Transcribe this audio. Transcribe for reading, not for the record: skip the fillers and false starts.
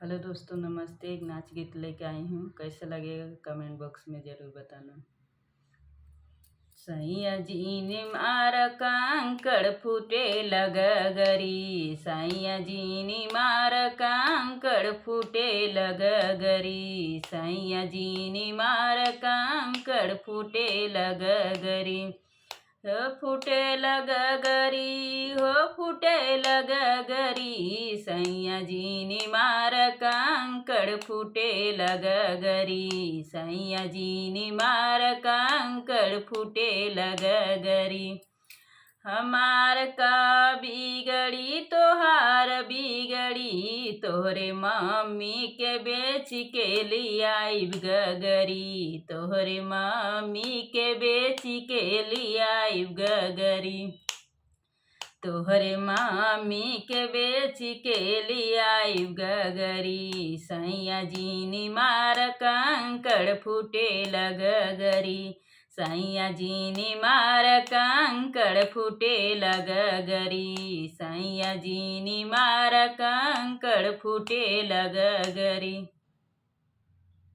Hello दोस्तों, नमस्ते। एक नाच गीत लेके आई हूँ। कैसा लगेगा कमेंट बॉक्स में ज़रूर बताना। सैया जी ने मार कांकड़ फूटे लगगरी, सैया जी ने मार कांकड़ फूटे लगगरी, सैया जी ने मार कांकड़ फूटे लगगरी। हो फूटे लगगरी, हो फूटे लगगरी, सैया जी ने मार कांकड़ फूटे लगगरी, सैया जी ने मार कांकड़ फूटे लगगरी। हमार का बिगड़ी तोहार बिगड़ी, तोहरे मम्मी के बेच के लियाइब गगरी, तोहरे मम्मी के बेच के लियाइब गगरी, तोहरे मम्मी के बेच के लियाइब गगरी, सैया जी ने मार कांकड़ फूटे लगगरी, सैया जी ने मार कांकड़ फूटे लगगरी, सैया जी ने मार कांकड़ फूटे लगगरी।